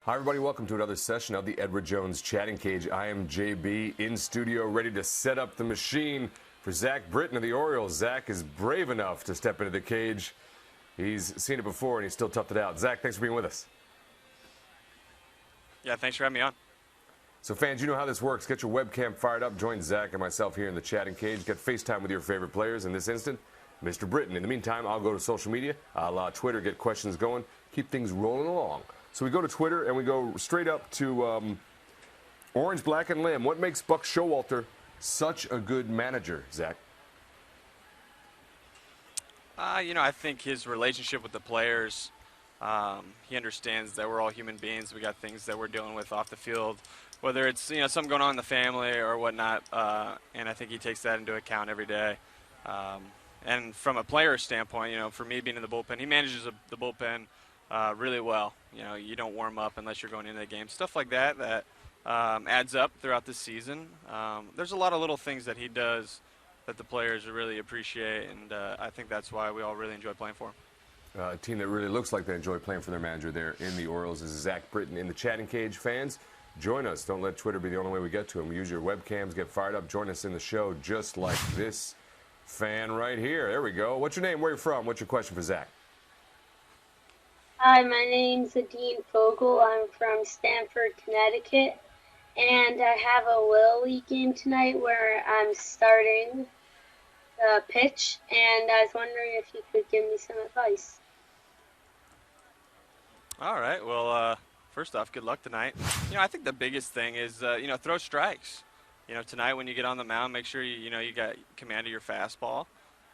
Hi, everybody. Welcome to another session of the Edward Jones Chatting Cage. I am JB in studio, ready to set up the machine for Zach Britton of the Orioles. Zach is brave enough to step into the cage. He's seen it before, and he's still toughed it out. Zach, thanks for being with us. Yeah, thanks for having me on. So, fans, you know how this works. Get your webcam fired up. Join Zach and myself here in the Chatting Cage. Get FaceTime with your favorite players. In this instant, Mr. Britton. In the meantime, I'll go to social media, Twitter, get questions going, keep things rolling along. So we go to Twitter, and we go straight up to Orange, Black, and Lamb. What makes Buck Showalter such a good manager, Zach? I think his relationship with the players, he understands that we're all human beings. We got things that we're dealing with off the field, whether it's, something going on in the family or whatnot, and I think he takes that into account every day. And from a player standpoint, for me being in the bullpen, he manages the bullpen really well. You don't warm up unless you're going into the game. Stuff like that adds up throughout the season. There's a lot of little things that he does that the players really appreciate, and I think that's why we all really enjoy playing for him. A team that really looks like they enjoy playing for their manager there in the Orioles is Zach Britton. In the Chatting Cage, fans, join us. Don't let Twitter be the only way we get to him. Use your webcams, get fired up. Join us in the show just like this fan right here. There we go. What's your name? Where are you from? What's your question for Zach? Hi, my name's Adine Fogel. I'm from Stamford, Connecticut, and I have a Little League game tonight where I'm starting the pitch, and I was wondering if you could give me some advice. All right. Well, first off, good luck tonight. I think the biggest thing is, throw strikes. Tonight when you get on the mound, make sure you got command of your fastball,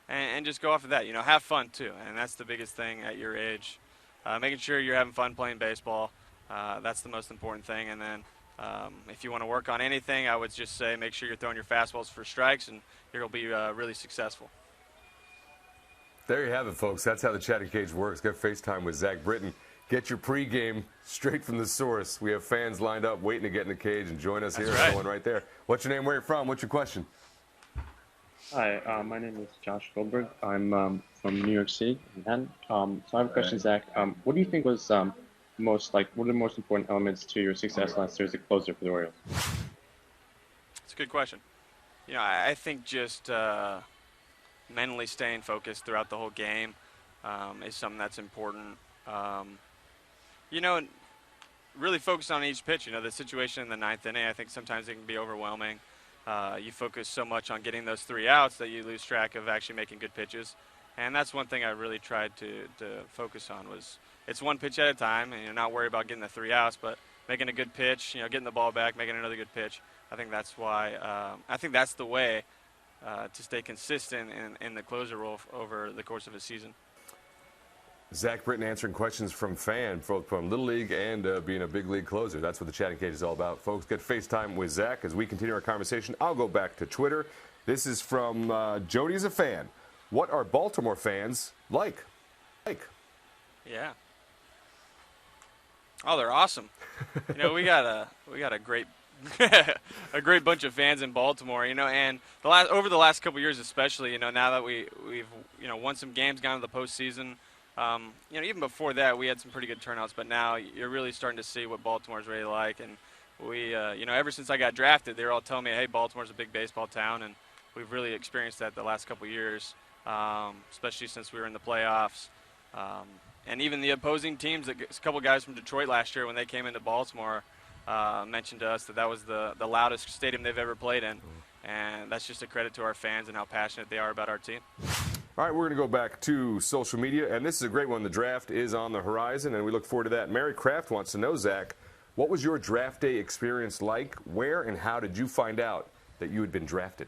and just go off of that. Have fun too, and that's the biggest thing at your age. Making sure you're having fun playing baseball, that's the most important thing. And then if you want to work on anything, I would just say make sure you're throwing your fastballs for strikes, and you're going to be really successful. There you have it, folks. That's how the Chatting Cage works. Get FaceTime with Zach Britton. Get your pregame straight from the source. We have fans lined up waiting to get in the cage and join us. That's here. Right. One right there. What's your name? Where are you from? What's your question? Hi, my name is Josh Goldberg. I'm from New York City, Manhattan. So I have a question, Zach. What do you think was what are the most important elements to your success last year as a closer for the Orioles? It's a good question. I think just mentally staying focused throughout the whole game is something that's important. Really focus on each pitch. The situation in the ninth inning, I think sometimes it can be overwhelming. You focus so much on getting those 3 outs that you lose track of actually making good pitches. And that's one thing I really tried to focus on was it's one pitch at a time, and not worry about getting the 3 outs, but making a good pitch, getting the ball back, making another good pitch. I think that's why I think that's the way to stay consistent in the closer role over the course of a season. Zach Britton answering questions from fans, both from Little League and being a big league closer. That's what the Chatting Cage is all about. Folks, get FaceTime with Zach as we continue our conversation. I'll go back to Twitter. This is from Jody's a fan. What are Baltimore fans like? Yeah. Oh, they're awesome. We got a great a great bunch of fans in Baltimore. And over the last couple of years, especially, now that we've won some games, gone to the postseason. Even before that, we had some pretty good turnouts, but now you're really starting to see what Baltimore's really like. And we, ever since I got drafted, they were all telling me, hey, Baltimore's a big baseball town, and we've really experienced that the last couple of years, especially since we were in the playoffs. And even the opposing teams, a couple guys from Detroit last year when they came into Baltimore mentioned to us that was the loudest stadium they've ever played in. And that's just a credit to our fans and how passionate they are about our team. All right, we're going to go back to social media, and this is a great one. The draft is on the horizon, and we look forward to that. Mary Kraft wants to know, Zach, what was your draft day experience like? Where and how did you find out that you had been drafted?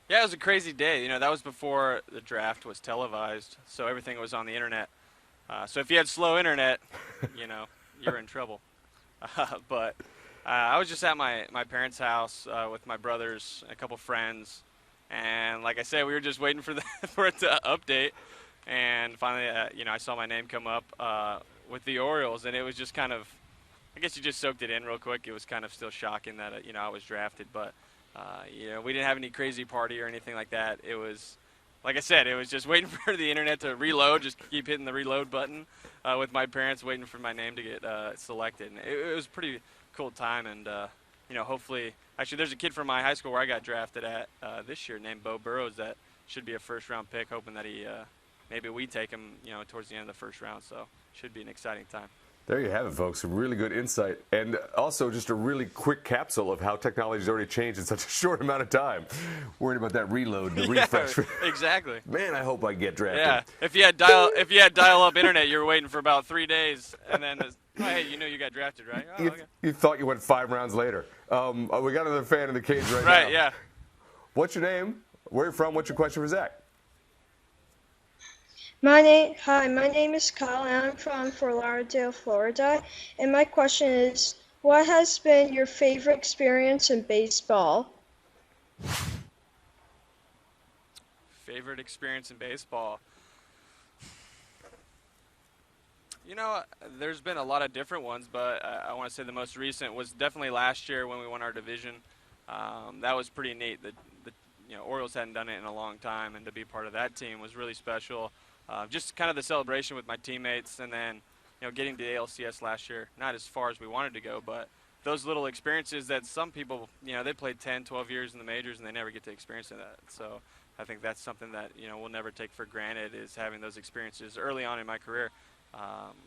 Yeah, it was a crazy day. That was before the draft was televised, so everything was on the internet. So if you had slow internet, you're in trouble. But I was just at my parents' house with my brothers and a couple friends, and like I said, we were just waiting for it to update, and finally, I saw my name come up with the Orioles, and it was just kind of, I guess you just soaked it in real quick. It was kind of still shocking that I was drafted, but we didn't have any crazy party or anything like that. It was like I said, it was just waiting for the internet to reload, just keep hitting the reload button with my parents waiting for my name to get selected. And it was a pretty cool time, and hopefully, actually, there's a kid from my high school where I got drafted at this year named Bo Burrows that should be a first-round pick, hoping that he maybe we take him, towards the end of the first round. So should be an exciting time. There you have it, folks. Some really good insight. And also just a really quick capsule of how technology's already changed in such a short amount of time. Worried about that reload, the refresh. Exactly. Man, I hope I get drafted. Yeah. If you had dial-up internet, you were waiting for about 3 days, and then, hey, you got drafted, right? Oh, okay. You thought you went 5 rounds later. We got another fan in the cage right now. Right, yeah. What's your name? Where are you from? What's your question for Zach? My name is Kyle, and I'm from Fort Lauderdale, Florida. And my question is, what has been your favorite experience in baseball? Favorite experience in baseball? There's been a lot of different ones, but I want to say the most recent was definitely last year when we won our division. That was pretty neat. The Orioles hadn't done it in a long time, and to be part of that team was really special. Just kind of the celebration with my teammates, and then getting to the ALCS last year, not as far as we wanted to go, but those little experiences that some people, they played 10, 12 years in the majors and they never get to experience that. So I think that's something that we'll never take for granted, is having those experiences early on in my career.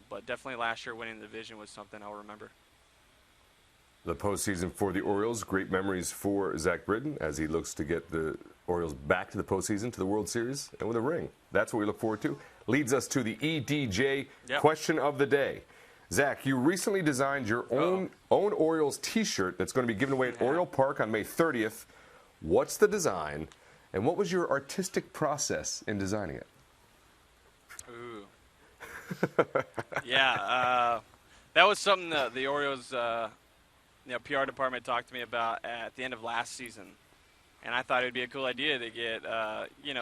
But definitely last year winning the division was something I'll remember. The postseason for the Orioles, great memories for Zach Britton as he looks to get the Orioles back to the postseason, to the World Series, and with a ring. That's what we look forward to. Leads us to the EDJ question of the day. Zach, you recently designed your own Orioles T-shirt that's going to be given away at Oriole Park on May 30th. What's the design, and what was your artistic process in designing it? Ooh. That was something that the Orioles PR department talked to me about at the end of last season. And I thought it would be a cool idea to get,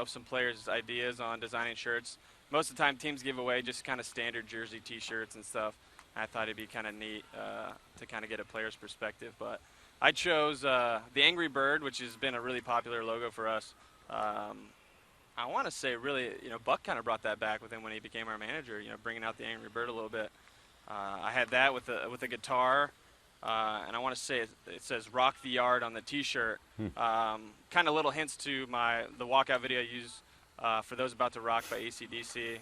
some players' ideas on designing shirts. Most of the time, teams give away just kind of standard jersey T-shirts and stuff. I thought it'd be kind of neat to kind of get a player's perspective. But I chose the Angry Bird, which has been a really popular logo for us. I want to say, really, Buck kind of brought that back with him when he became our manager. Bringing out the Angry Bird a little bit. I had that with a guitar. And I want to say it says "Rock the Yard" on the T-shirt. Kind of little hints to the walkout video I used for those about to rock by AC/DC.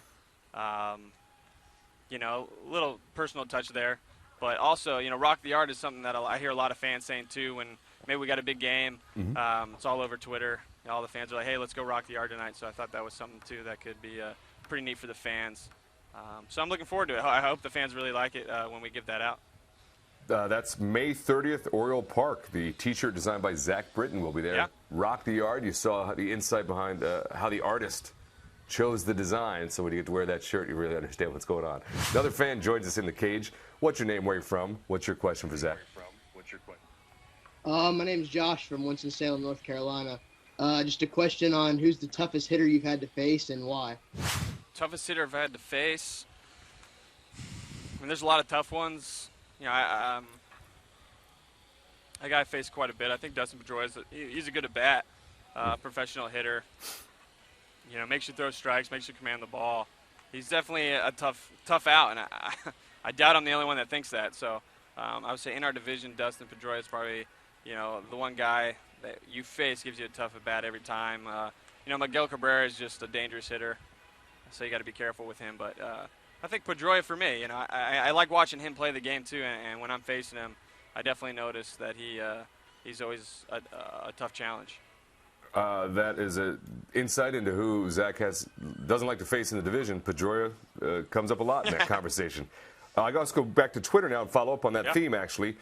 Little personal touch there, but also "Rock the Yard" is something that I hear a lot of fans saying too. When maybe we got a big game, it's all over Twitter. All the fans are like, "Hey, let's go rock the yard tonight." So I thought that was something too that could be pretty neat for the fans. So I'm looking forward to it. I hope the fans really like it when we give that out. That's May 30th, Oriole Park. The T-shirt designed by Zach Britton will be there. Yeah. Rock the Yard. You saw the insight behind how the artist chose the design. So when you get to wear that shirt, you really understand what's going on. Another fan joins us in the cage. What's your name? Where are you from? What's your question for Zach? My name is Josh from Winston-Salem, North Carolina. Just a question on who's the toughest hitter you've had to face and why. Toughest hitter I've had to face? There's a lot of tough ones. I got to face quite a bit. I think Dustin Pedroia he's a good at bat, professional hitter. Makes you throw strikes, makes you command the ball. He's definitely a tough out, and I doubt I'm the only one that thinks that. So I would say in our division, Dustin Pedroia is probably the one guy that you face, gives you a tough at bat every time. Miguel Cabrera is just a dangerous hitter, so you got to be careful with him. But I think Pedroia for me, I like watching him play the game too, and when I'm facing him, I definitely notice that he's always a tough challenge. That is an insight into who Zach doesn't like to face in the division. Pedroia comes up a lot in that conversation. I got to go back to Twitter now and follow up on that theme, actually.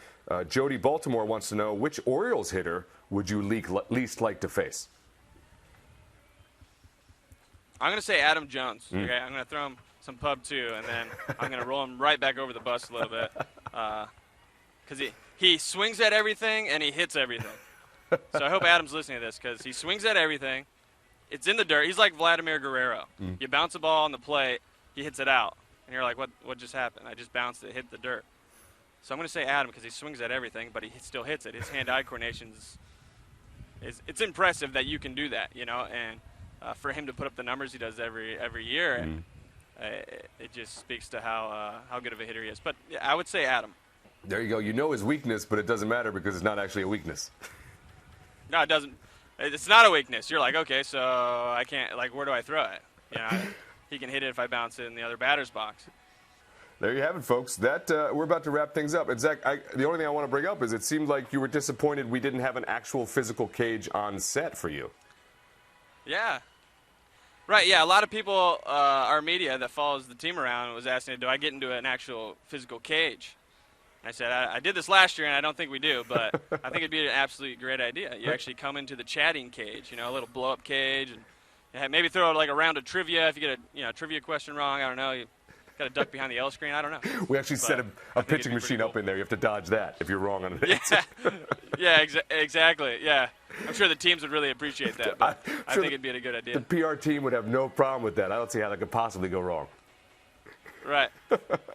Jody Baltimore wants to know, which Orioles hitter would you least like to face? I'm going to say Adam Jones. Okay, I'm going to throw him some pub too, and then I'm going to roll him right back over the bus a little bit. Because he swings at everything and he hits everything. So I hope Adam's listening to this, because he swings at everything. It's in the dirt. He's like Vladimir Guerrero. You bounce a ball on the plate, he hits it out. And you're like, what just happened? I just bounced it, hit the dirt. So I'm going to say Adam because he swings at everything, but he still hits it. His hand-eye coordination it's impressive that you can do that, And for him to put up the numbers he does every year, and it just speaks to how good of a hitter he is. But yeah, I would say Adam. There you go. You know his weakness, but it doesn't matter because it's not actually a weakness. No, it doesn't. It's not a weakness. You're like, okay, so I can't, like, where do I throw it? You know, he can hit it if I bounce it in the other batter's box. There you have it, folks. That we're about to wrap things up. And Zach, the only thing I want to bring up is it seemed like you were disappointed we didn't have an actual physical cage on set for you. Yeah. Right, yeah. A lot of people, our media that follows the team around was asking, do I get into an actual physical cage? I said, I did this last year, and I don't think we do, but I think it'd be an absolutely great idea. You actually come into the chatting cage, you know, a little blow-up cage, and maybe throw like a round of trivia if you get a trivia question wrong. I don't know. You got to duck behind the L screen. I don't know. We actually set a pitching machine up in there. You have to dodge that if you're wrong on it. Yeah, exactly. Yeah, I'm sure the teams would really appreciate that. But I think it'd be a good idea. The PR team would have no problem with that. I don't see how that could possibly go wrong. Right.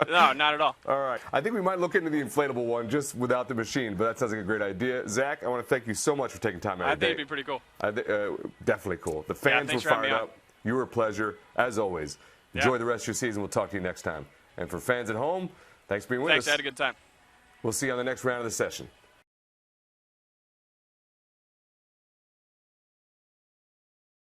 No, not at all. All right. I think we might look into the inflatable one just without the machine, but that sounds like a great idea. Zach, I want to thank you so much for taking time out of your day. I think it'd be pretty cool. Definitely cool. The fans were fired up. You were a pleasure, as always. Enjoy the rest of your season. We'll talk to you next time. And for fans at home, thanks for being with us. Thanks. I had a good time. We'll see you on the next round of the session.